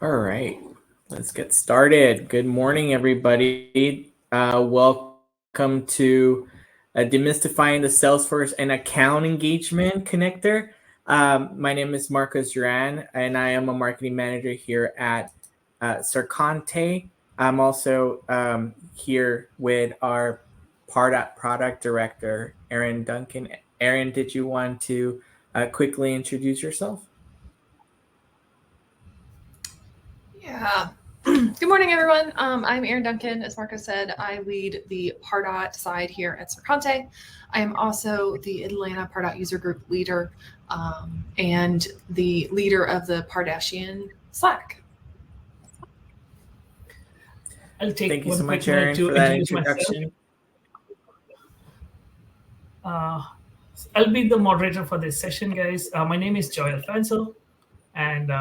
All right, let's get started. Good morning, everybody. Welcome to Demystifying the Salesforce and Account Engagement Connector. My name is Marcos Duran, and I am a marketing manager here at Sercante. I'm also here with our Pardot product director, Aaron Duncan. Aaron, did you want to quickly introduce yourself? Yeah. Good morning, everyone. I'm Aaron Duncan. As Marco said, I lead the Pardot side here at Sercante. I am also the Atlanta Pardot user group leader and the leader of the Pardashian Slack. Thank you so much, Aaron, for that introduction. I'll be the moderator for this session, guys. My name is Joy Alfonso, and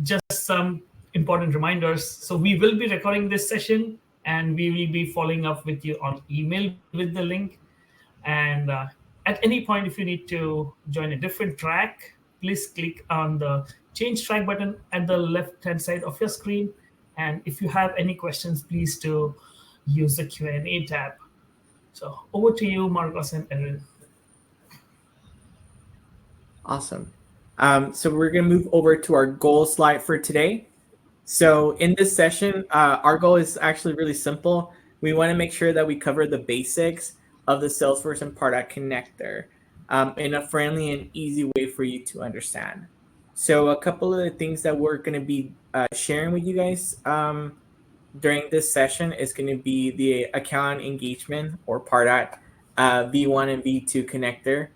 just some important reminders. So we will be recording this session, and we will be following up with you on email with the link. And at any point, if you need to join a different track, please click on the change track button at the left-hand side of your screen. And if you have any questions, please do use the Q&A tab. So over to you, Marcos and Erin. Awesome. So we're going to move over to our goal slide for today. So in this session, our goal is actually really simple. We want to make sure that we cover the basics of the Salesforce and Pardot connector in a friendly and easy way for you to understand. So a couple of the things that we're going to be sharing with you guys during this session is going to be the account engagement or Pardot V1 and V2 connector.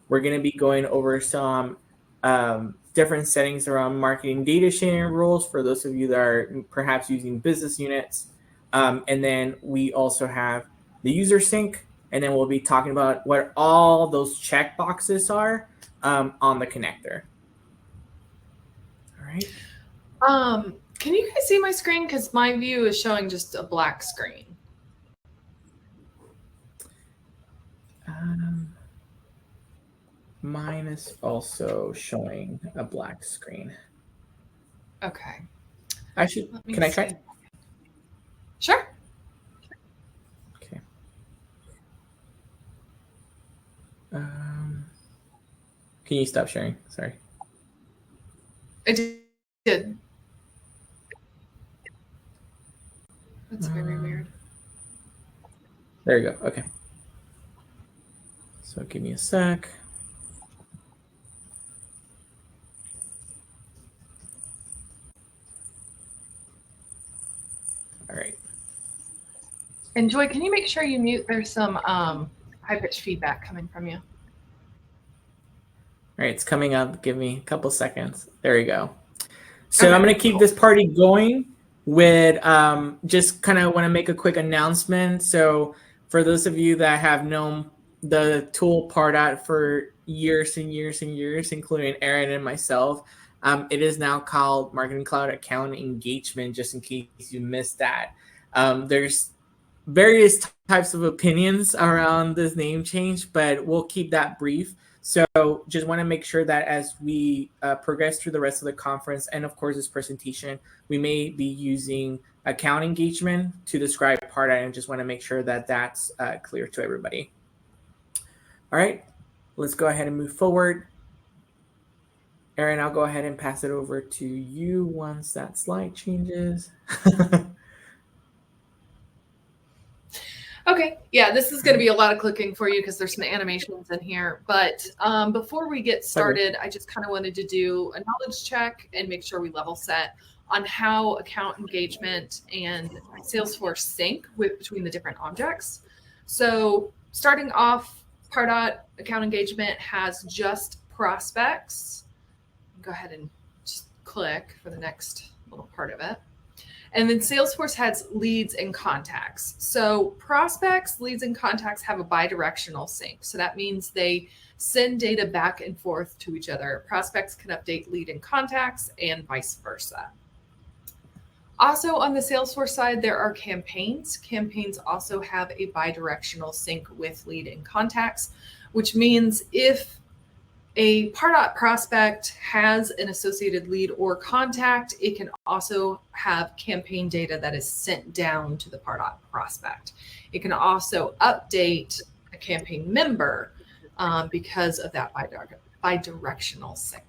We're going to be going over some different settings around marketing data sharing rules for those of you that are perhaps using business units. And then we also have the user sync, and then we'll be talking about what all those checkboxes are on the connector. All right. Can you guys see my screen? Because my view is showing just a black screen. Mine is also showing a black screen. Okay. Can I try? Sure. Okay. Can you stop sharing? Sorry. I did. That's very weird. There you go. Okay. So give me a sec. All right. And Joy, can you make sure you mute? There's some high-pitched feedback coming from you. All right, it's coming up. Give me a couple seconds. There you go. So okay. I'm going to keep this party going with just kind of want to make a quick announcement. So for those of you that have known the tool Pardot for years and years and years, including Aaron and myself, it is now called Marketing Cloud Account Engagement, just in case you missed that. There's various types of opinions around this name change, but we'll keep that brief. So just want to make sure that as we progress through the rest of the conference and, of course, this presentation, we may be using account engagement to describe Pardot, and just want to make sure that that's clear to everybody. All right, let's go ahead and move forward. Aaron, I'll go ahead and pass it over to you once that slide changes. Okay, yeah, this is going to be a lot of clicking for you because there's some animations in here. But before we get started, I just kind of wanted to do a knowledge check and make sure we level set on how account engagement and Salesforce sync between the different objects. So starting off, Pardot account engagement has just prospects. Go ahead and just click for the next little part of it. And then Salesforce has leads and contacts. So prospects, leads, and contacts have a bidirectional sync. So that means they send data back and forth to each other. Prospects can update lead and contacts and vice versa. Also on the Salesforce side, there are campaigns. Campaigns also have a bidirectional sync with lead and contacts, which means if A Pardot prospect has an associated lead or contact. It can also have campaign data that is sent down to the Pardot prospect. It can also update a campaign member because of that bidirectional sync.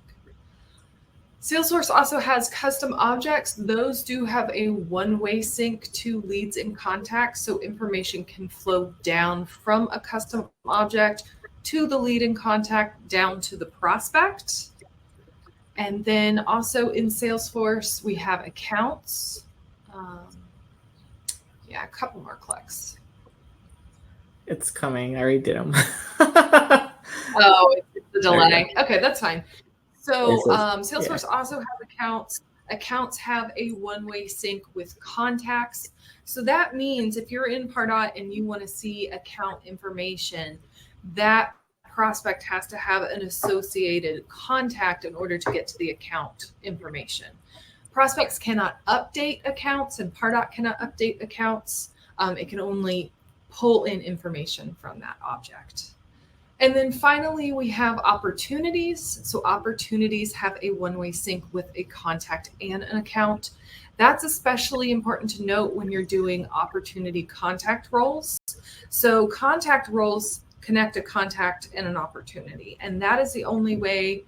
Salesforce also has custom objects. Those do have a one-way sync to leads and contacts, so information can flow down from a custom object to the lead and contact down to the prospect. And then also in Salesforce, we have accounts. Yeah, a couple more clicks. It's coming. I already did them. Oh, it's the delay. Okay, that's fine. So Salesforce also has accounts. Accounts have a one-way sync with contacts. So that means if you're in Pardot and you want to see account information, that prospect has to have an associated contact in order to get to the account information. Prospects cannot update accounts, and Pardot cannot update accounts. It can only pull in information from that object. And then finally, we have opportunities. So opportunities have a one-way sync with a contact and an account. That's especially important to note when you're doing opportunity contact roles. So contact roles connect a contact and an opportunity. And that is the only way.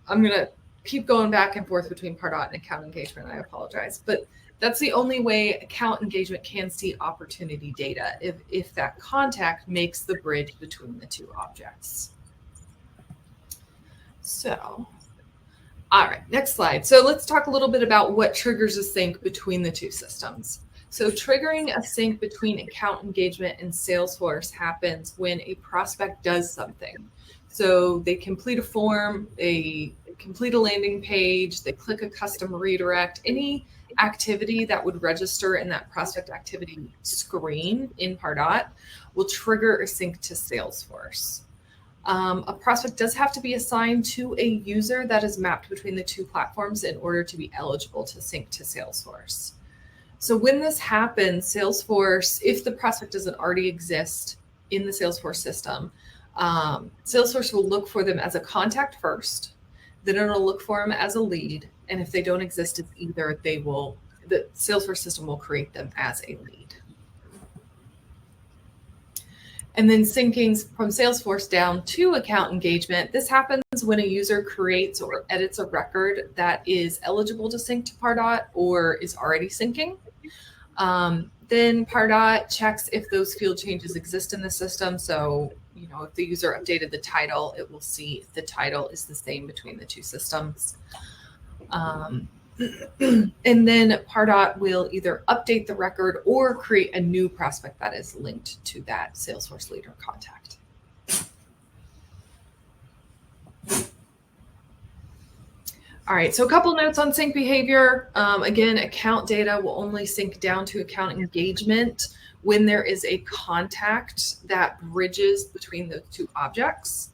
I'm going to keep going back and forth between Pardot and account engagement. I apologize. But that's the only way account engagement can see opportunity data, if that contact makes the bridge between the two objects. So, all right, next slide. So let's talk a little bit about what triggers a sync between the two systems. So triggering a sync between account engagement and Salesforce happens when a prospect does something. So they complete a form, they complete a landing page, they click a custom redirect, any activity that would register in that prospect activity screen in Pardot will trigger a sync to Salesforce. A prospect does have to be assigned to a user that is mapped between the two platforms in order to be eligible to sync to Salesforce. So when this happens, Salesforce, if the prospect doesn't already exist in the Salesforce system, Salesforce will look for them as a contact first, then it'll look for them as a lead. And if they don't exist as either, the Salesforce system will create them as a lead. And then syncing from Salesforce down to account engagement. This happens when a user creates or edits a record that is eligible to sync to Pardot or is already syncing. Then Pardot checks if those field changes exist in the system. So, you know, if the user updated the title, it will see if the title is the same between the two systems. And then Pardot will either update the record or create a new prospect that is linked to that Salesforce lead or contact. All right, so a couple notes on sync behavior. Again, account data will only sync down to account engagement when there is a contact that bridges between the two objects.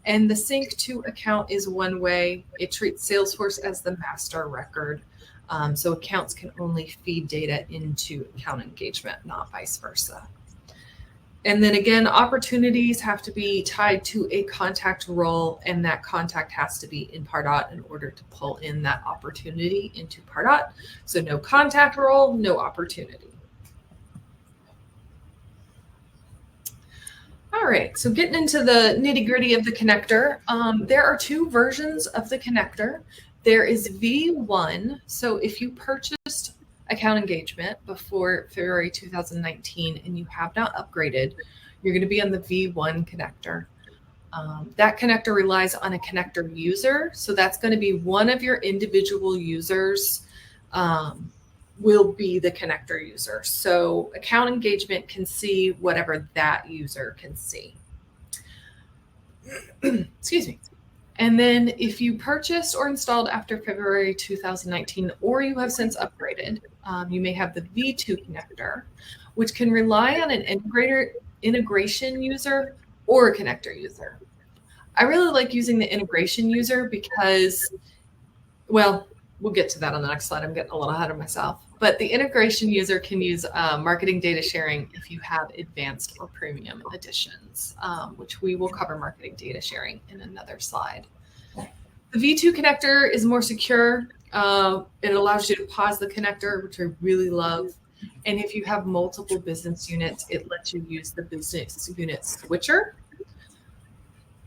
And the sync to account is one way. It treats Salesforce as the master record. So accounts can only feed data into account engagement, not vice versa. And then again, opportunities have to be tied to a contact role, and that contact has to be in Pardot in order to pull in that opportunity into Pardot. So no contact role, no opportunity. All right, so getting into the nitty-gritty of the connector, there are two versions of the connector. There is V1. So if you purchased account engagement before February 2019 and you have not upgraded, you're going to be on the V1 connector. That connector relies on a connector user. So that's going to be one of your individual users will be the connector user. So account engagement can see whatever that user can see. Excuse me. And then if you purchased or installed after February 2019, or you have since upgraded, you may have the V2 connector, which can rely on an integration user or a connector user. I really like using the integration user because, well, we'll get to that on the next slide. I'm getting a little ahead of myself. But the integration user can use marketing data sharing if you have advanced or premium editions, which we will cover marketing data sharing in another slide. The V2 connector is more secure. It allows you to pause the connector, which I really love. And if you have multiple business units, it lets you use the business unit switcher.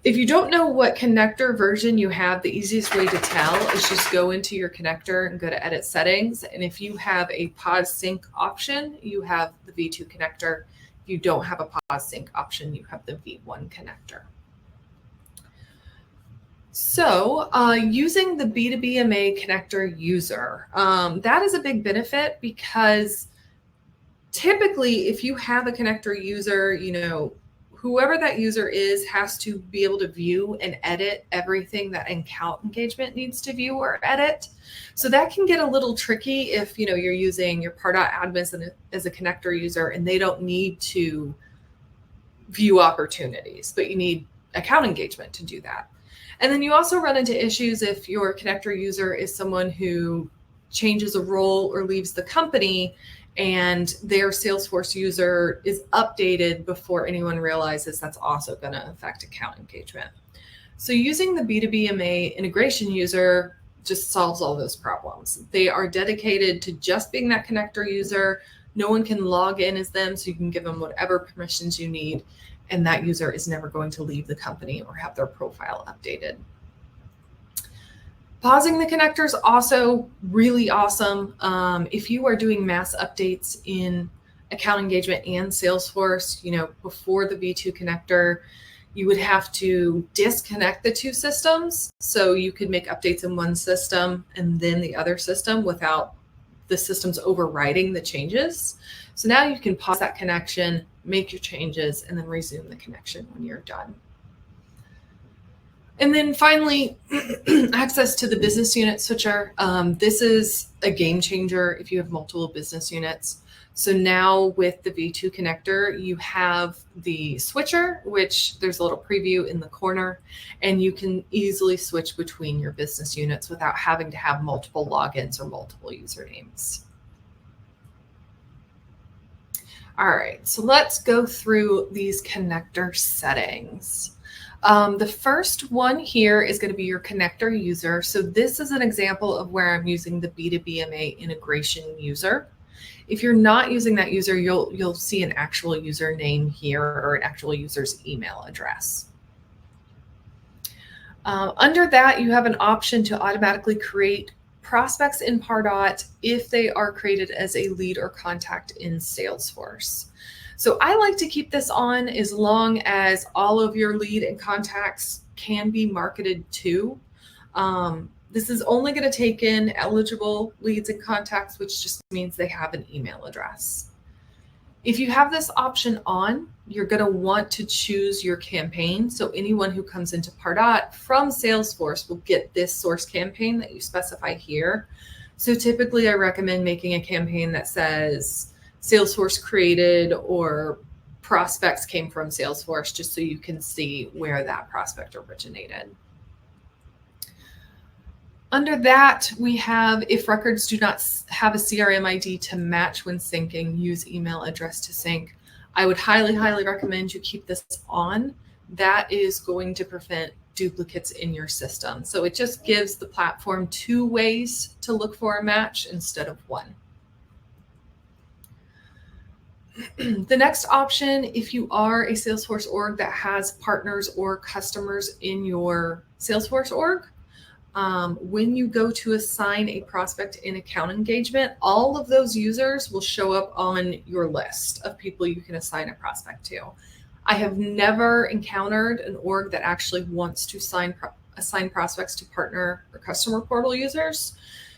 If you don't know what connector version you have, the easiest way to tell is just go into your connector and go to edit settings. And if you have a pause sync option, you have the V2 connector. If you don't have a pause sync option, you have the V1 connector. So using the B2BMA connector user, that is a big benefit because typically if you have a connector user, you know, whoever that user is has to be able to view and edit everything that account engagement needs to view or edit. So that can get a little tricky if, you know, you're using your Pardot admin as a connector user and they don't need to view opportunities, but you need account engagement to do that. And then you also run into issues if your connector user is someone who changes a role or leaves the company and their Salesforce user is updated before anyone realizes that's also going to affect account engagement. So using the B2BMA integration user just solves all those problems. They are dedicated to just being that connector user. No one can log in as them, so you can give them whatever permissions you need, and that user is never going to leave the company or have their profile updated. Pausing the connector is also really awesome. If you are doing mass updates in account engagement and Salesforce, you know, before the V2 connector, you would have to disconnect the two systems. So you could make updates in one system and then the other system without the systems overriding the changes. So now you can pause that connection, make your changes, and then resume the connection when you're done. And then finally, access to the business unit switcher. This is a game changer if you have multiple business units. So now with the V2 connector, you have the switcher, which there's a little preview in the corner, and you can easily switch between your business units without having to have multiple logins or multiple usernames. All right, so let's go through these connector settings. The first one here is going to be your connector user. So this is an example of where I'm using the B2BMA integration user. If you're not using that user, you'll see an actual username here or an actual user's email address. Under that, you have an option to automatically create prospects in Pardot if they are created as a lead or contact in Salesforce. So I like to keep this on as long as all of your lead and contacts can be marketed to. This is only going to take in eligible leads and contacts, which just means they have an email address. If you have this option on, you're going to want to choose your campaign. So anyone who comes into Pardot from Salesforce will get this source campaign that you specify here. So typically I recommend making a campaign that says Salesforce created or prospects came from Salesforce, just so you can see where that prospect originated. Under that, we have if records do not have a CRM ID to match when syncing, use email address to sync. I would highly, highly recommend you keep this on. That is going to prevent duplicates in your system. So it just gives the platform 2 ways to look for a match instead of 1. The next option, if you are a Salesforce org that has partners or customers in your Salesforce org, when you go to assign a prospect in account engagement, all of those users will show up on your list of people you can assign a prospect to. I have never encountered an org that actually wants to assign prospects to partner or customer portal users.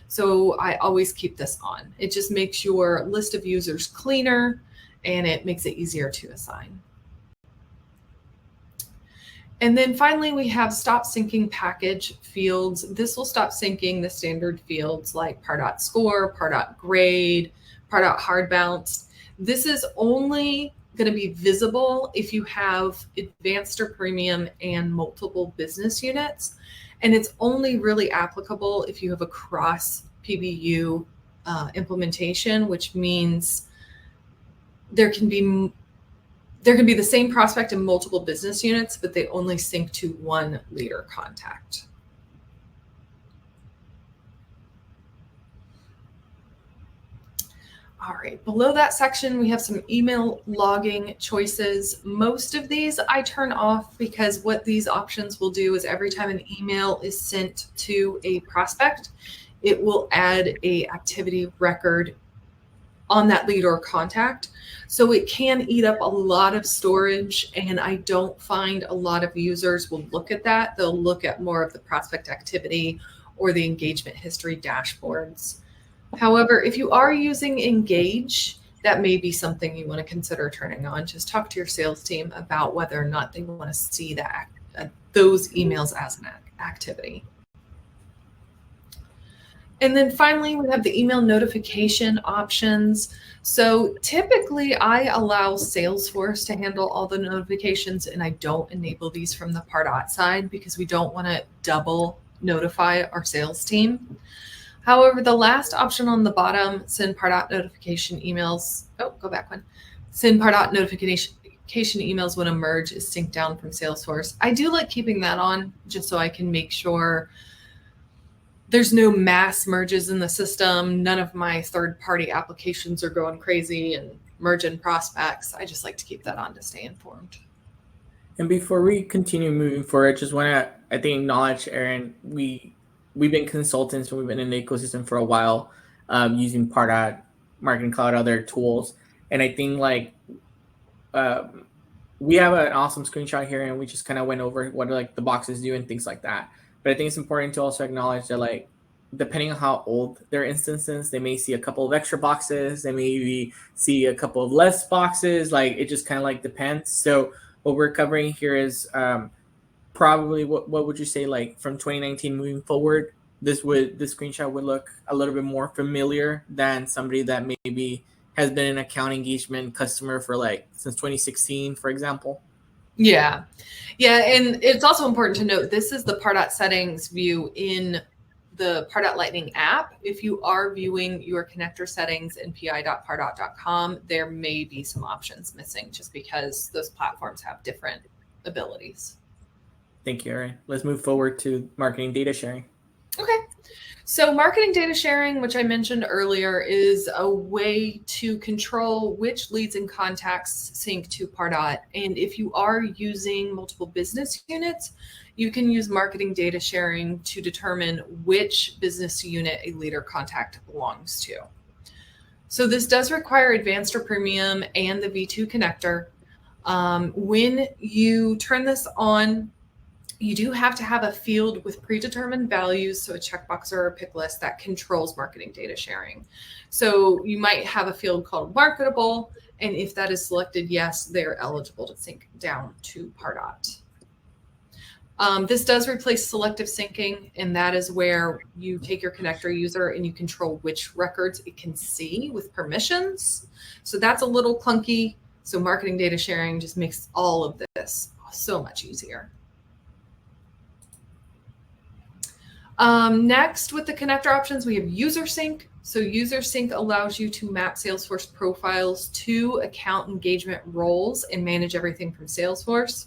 So I always keep this on. It just makes your list of users cleaner and it makes it easier to assign. And then finally, we have stop syncing package fields. This will stop syncing the standard fields like Pardot score, Pardot grade, Pardot hard bounce. This is only going to be visible if you have advanced or premium and multiple business units. And it's only really applicable if you have a cross PBU implementation, which means there can be the same prospect in multiple business units, but they only sync to one leader contact. All right, below that section, we have some email logging choices. Most of these I turn off because what these options will do is every time an email is sent to a prospect, it will add a activity record on that lead or contact. So it can eat up a lot of storage, and I don't find a lot of users will look at that. They'll look at more of the prospect activity or the engagement history dashboards. However, if you are using Engage, that may be something you want to consider turning on. Just talk to your sales team about whether or not they want to see that those emails as an activity. And then finally, we have the email notification options. So typically I allow Salesforce to handle all the notifications, and I don't enable these from the Pardot side because we don't want to double notify our sales team. However, the last option on the bottom, send Pardot notification emails. Oh, go back one. Send Pardot notification emails when a merge is synced down from Salesforce. I do like keeping that on just so I can make sure there's no mass merges in the system. None of my third-party applications are going crazy and merging prospects. I just like to keep that on to stay informed. And before we continue moving forward, I just want to, I think, acknowledge, Erin, we've been consultants and we've been in the ecosystem for a while, using Pardot, Marketing Cloud, other tools. And I think like we have an awesome screenshot here, and we just kind of went over what like the boxes do and things like that. But I think it's important to also acknowledge that like, depending on how old their instance is, they may see a couple of extra boxes, they maybe see a couple of less boxes. Like it just kind of like depends. So what we're covering here is probably what would you say, like from 2019 moving forward, this screenshot would look a little bit more familiar than somebody that maybe has been an account engagement customer for like since 2016, for example. Yeah. And it's also important to note, this is the Pardot settings view in the Pardot Lightning app. If you are viewing your connector settings in pi.pardot.com, there may be some options missing just because those platforms have different abilities. Thank you, Erin. Let's move forward to marketing data sharing. Okay. So marketing data sharing, which I mentioned earlier, is a way to control which leads and contacts sync to Pardot. And if you are using multiple business units, you can use marketing data sharing to determine which business unit a lead or contact belongs to. So this does require Advanced or Premium and the V2 connector. When you turn this on, you do have to have a field with predetermined values, so a checkbox or a pick list that controls marketing data sharing. So you might have a field called marketable, and if that is selected, yes, they're eligible to sync down to Pardot. This does replace selective syncing, and that is where you take your connector user and you control which records it can see with permissions. So that's a little clunky. So marketing data sharing just makes all of this so much easier. Next, with the connector options, we have user sync. So user sync allows you to map Salesforce profiles to account engagement roles and manage everything from Salesforce.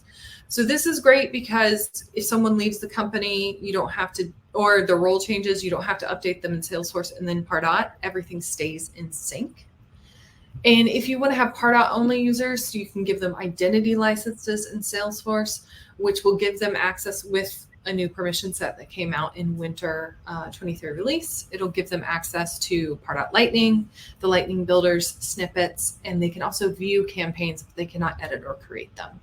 So this is great because if someone leaves the company, you don't have to, or the role changes, you don't have to update them in Salesforce and then Pardot, everything stays in sync. And if you want to have Pardot only users, you can give them identity licenses in Salesforce, which will give them access with a new permission set that came out in winter 23 release. It'll give them access to Pardot Lightning, the Lightning builders, snippets, and they can also view campaigns if they cannot edit or create them.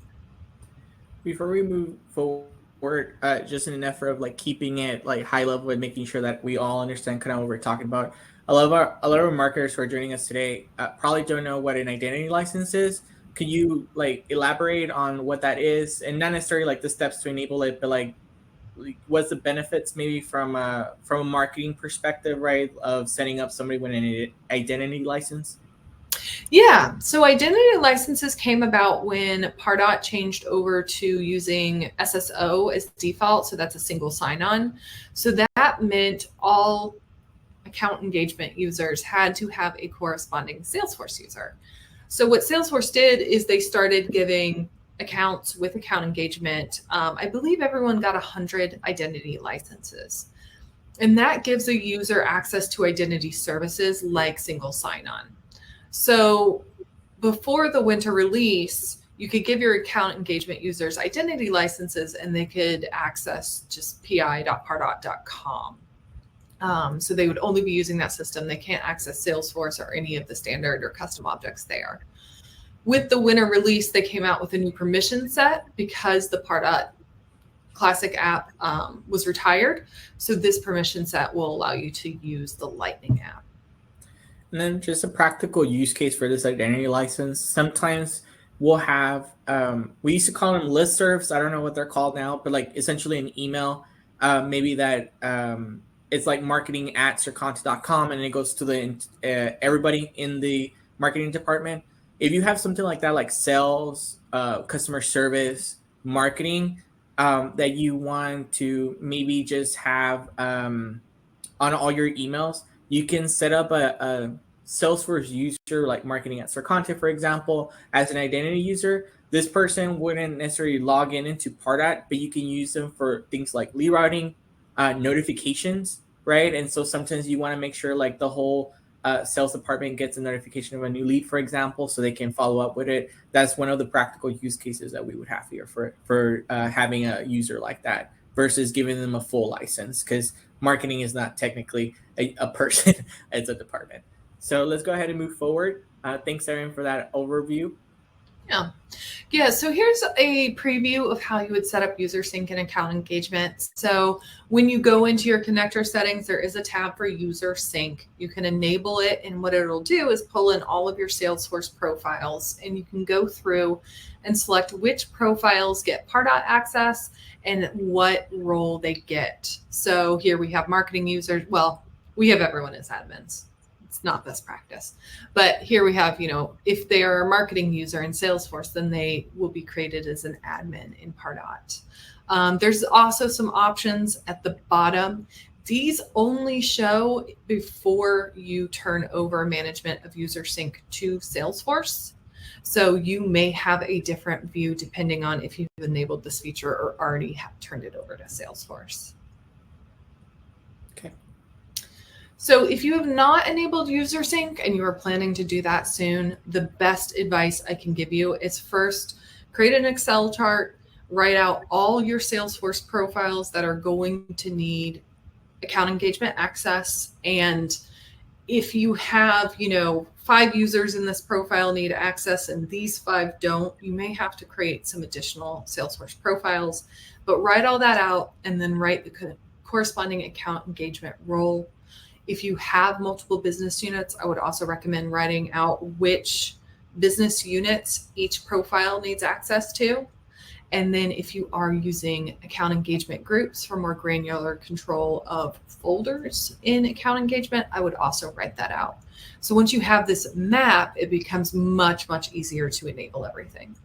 Before we move forward, just in an effort of like keeping it like high level and making sure that we all understand kind of what we're talking about, a lot of our marketers who are joining us today probably don't know what an identity license is. Could you like elaborate on what that is, and not necessarily like the steps to enable it, but like what's the benefits maybe from a marketing perspective, right, of setting up somebody with an identity license? Yeah, so identity licenses came about when Pardot changed over to using SSO as default. So that's a single sign-on. So that meant all account engagement users had to have a corresponding Salesforce user. So what Salesforce did is they started giving accounts with account engagement. I believe everyone got 100 identity licenses. And that gives a user access to identity services like single sign-on. So before the winter release, you could give your account engagement users identity licenses and they could access just pi.pardot.com. So they would only be using that system. They can't access Salesforce or any of the standard or custom objects there. With the winter release, they came out with a new permission set because the Pardot Classic app was retired. So this permission set will allow you to use the Lightning app. And then just a practical use case for this identity license. Sometimes we'll have, we used to call them listservs. I don't know what they're called now, but like essentially an email, maybe that it's like marketing@circonta.com and it goes to the everybody in the marketing department. If you have something like that, like sales, customer service, marketing, that you want to maybe just have on all your emails, you can set up a Salesforce user like marketing@circonta, for example, as an identity user. This person wouldn't necessarily log into Pardot, but you can use them for things like lead routing, notifications, right? And so sometimes you want to make sure like the whole sales department gets a notification of a new lead, for example, so they can follow up with it. That's one of the practical use cases that we would have here for having a user like that versus giving them a full license, because marketing is not technically a person, it's a department. So let's go ahead and move forward. Thanks, Erin, for that overview. Yeah, so here's a preview of how you would set up user sync and account engagement. So when you go into your connector settings, there is a tab for user sync. You can enable it, and what it'll do is pull in all of your Salesforce profiles, and you can go through and select which profiles get Pardot access and what role they get. So here we have marketing users. Well, we have everyone as admins. It's not best practice, but here we have, if they are a marketing user in Salesforce, then they will be created as an admin in Pardot. There's also some options at the bottom. These only show before you turn over management of user sync to Salesforce. So you may have a different view depending on if you've enabled this feature or already have turned it over to Salesforce. So if you have not enabled user sync and you are planning to do that soon, the best advice I can give you is first create an Excel chart, write out all your Salesforce profiles that are going to need account engagement access. And if you have, 5 users in this profile need access and these 5 don't, you may have to create some additional Salesforce profiles, but write all that out and then write the corresponding account engagement role. If you have multiple business units, I would also recommend writing out which business units each profile needs access to. And then if you are using account engagement groups for more granular control of folders in account engagement, I would also write that out. So once you have this map, it becomes much, much easier to enable everything.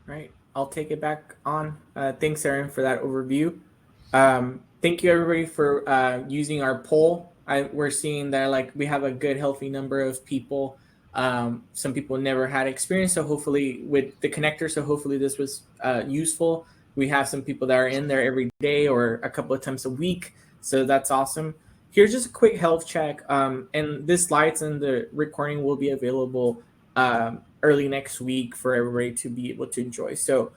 Right. I'll take it back on. Thanks, Erin, for that overview. Thank you, everybody, for using our poll. We're seeing that we have a good, healthy number of people. Some people never had experience, so hopefully with the connector, so hopefully this was useful. We have some people that are in there every day or a couple of times a week, so that's awesome. Here's just a quick health check, and this slides and the recording will be available early next week for everybody to be able to enjoy. So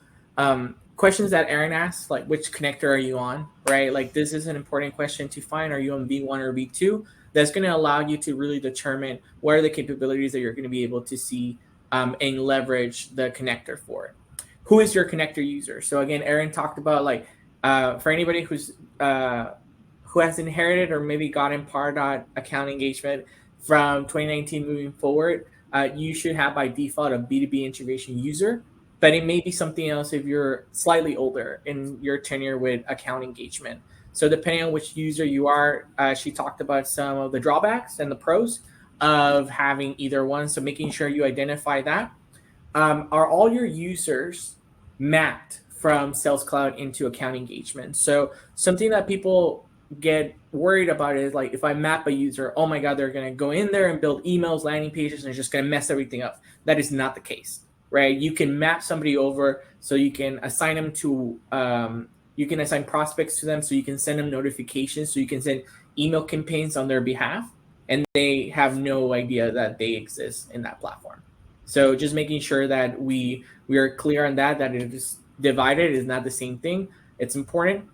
questions that Erin asked, like which connector are you on, right? Like this is an important question to find. Are you on V1 or V2? That's going to allow you to really determine what are the capabilities that you're going to be able to see and leverage the connector for. Who is your connector user? So again, Erin talked about for anybody who has inherited or maybe gotten Pardot account engagement from 2019 moving forward, you should have by default a B2B integration user. But it may be something else if you're slightly older in your tenure with account engagement. So depending on which user you are, she talked about some of the drawbacks and the pros of having either one. So making sure you identify that. Are all your users mapped from Sales Cloud into account engagement? So something that people get worried about is if I map a user, oh my God, they're going to go in there and build emails, landing pages, and they're just going to mess everything up. That is not the case. Right, you can map somebody over, so you can assign them to, you can assign prospects to them, so you can send them notifications, so you can send email campaigns on their behalf, and they have no idea that they exist in that platform. So just making sure that we are clear on that it is divided, is not the same thing. It's important.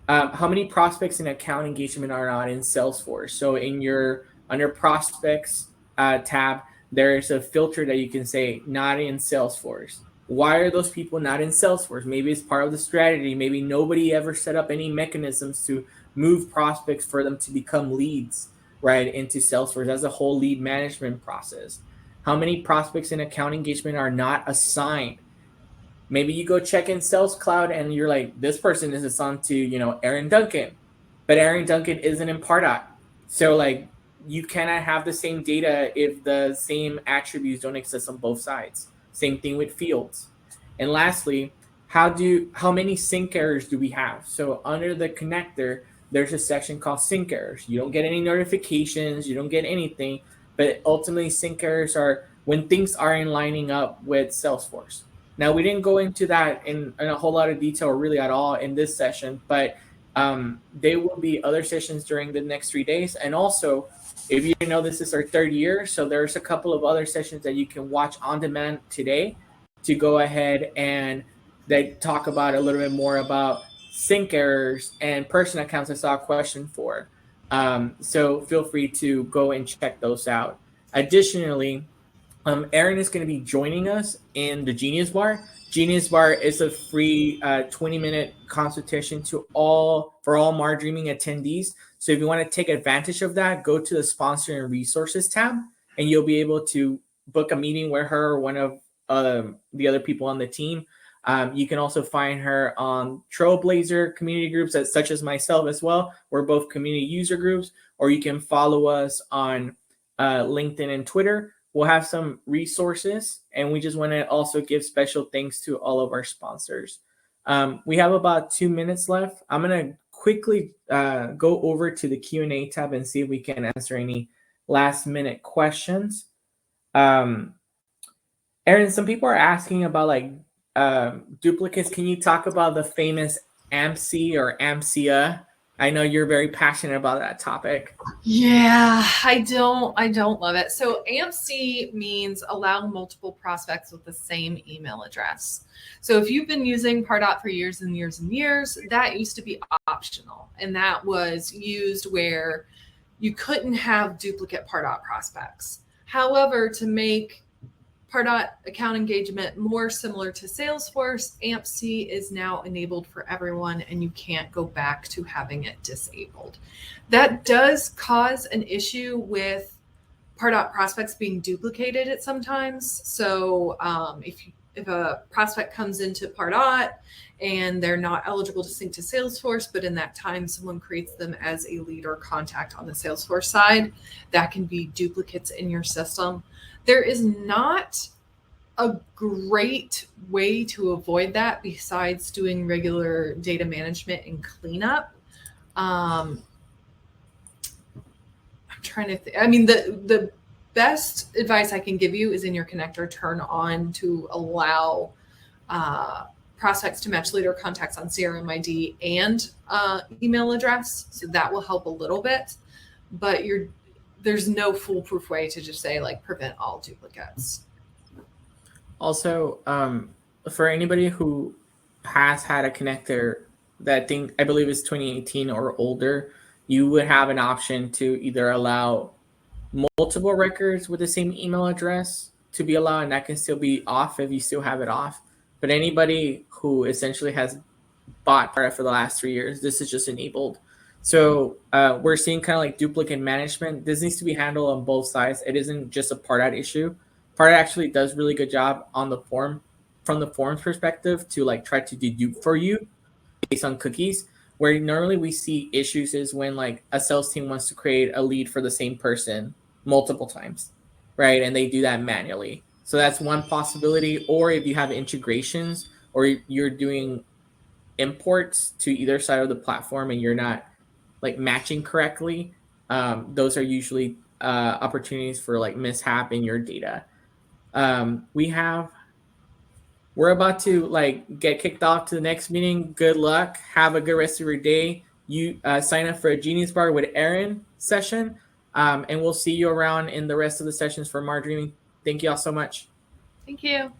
How many prospects in account engagement are not in Salesforce? So under prospects tab, there's a filter that you can say not in Salesforce. Why are those people not in Salesforce? Maybe it's part of the strategy. Maybe nobody ever set up any mechanisms to move prospects for them to become leads, right, into Salesforce as a whole lead management process. How many prospects in account engagement are not assigned? Maybe you go check in Sales Cloud and you're like, this person is assigned to, Aaron Duncan, but Aaron Duncan isn't in Pardot. So like you cannot have the same data if the same attributes don't exist on both sides. Same thing with fields. And lastly, how many sync errors do we have? So under the connector, there's a section called sync errors. You don't get any notifications, you don't get anything, but ultimately sync errors are when things aren't lining up with Salesforce. Now, we didn't go into that in a whole lot of detail or really at all in this session, but there will be other sessions during the next 3 days. And also, if you didn't know, this is our third year, so there's a couple of other sessions that you can watch on demand today to go ahead and they talk about a little bit more about sync errors and person accounts I saw a question for. So feel free to go and check those out. Additionally, Aaron is going to be joining us in the Genius Bar. Genius Bar is a free 20-minute consultation for all Dreaming attendees. So if you want to take advantage of that, go to the Sponsor and Resources tab, and you'll be able to book a meeting with her or one of the other people on the team. You can also find her on Trailblazer community groups such as myself as well. We're both community user groups, or you can follow us on LinkedIn and Twitter. We'll have some resources, and we just want to also give special thanks to all of our sponsors. We have about 2 minutes left. I'm going to quickly go over to the Q&A tab and see if we can answer any last-minute questions. Aaron, some people are asking about duplicates. Can you talk about the famous AMC or AMCIA? I know you're very passionate about that topic. Yeah, I don't love it. So AMC means allow multiple prospects with the same email address. So if you've been using Pardot for years and years and years, that used to be optional. And that was used where you couldn't have duplicate Pardot prospects. However, to make Pardot account engagement more similar to Salesforce, AMC is now enabled for everyone, and you can't go back to having it disabled. That does cause an issue with Pardot prospects being duplicated at sometimes. So if a prospect comes into Pardot and they're not eligible to sync to Salesforce, but in that time someone creates them as a lead or contact on the Salesforce side, that can be duplicates in your system. There is not a great way to avoid that besides doing regular data management and cleanup. I'm trying to think. I mean, the best advice I can give you is in your connector, turn on to allow prospects to match leader contacts on CRM ID and email address. So that will help a little bit, but there's no foolproof way to just say prevent all duplicates. Also, for anybody who has had a connector that I believe is 2018 or older, you would have an option to either allow multiple records with the same email address to be allowed, and that can still be off if you still have it off. But anybody who essentially has bought Pardot for the last 3 years, this is just enabled. So we're seeing kind of duplicate management. This needs to be handled on both sides. It isn't just a Pardot issue. Pardot actually does really good job on the form, from the forms perspective, to try to dedupe for you based on cookies. Where normally we see issues is when a sales team wants to create a lead for the same person multiple times, right? And they do that manually. So that's one possibility. Or if you have integrations or you're doing imports to either side of the platform and you're not matching correctly, those are usually opportunities for mishap in your data. We're about to get kicked off to the next meeting. Good luck. Have a good rest of your day. You sign up for a Genius Bar with Aaron session. And we'll see you around in the rest of the sessions for Marjorie. Thank you all so much. Thank you.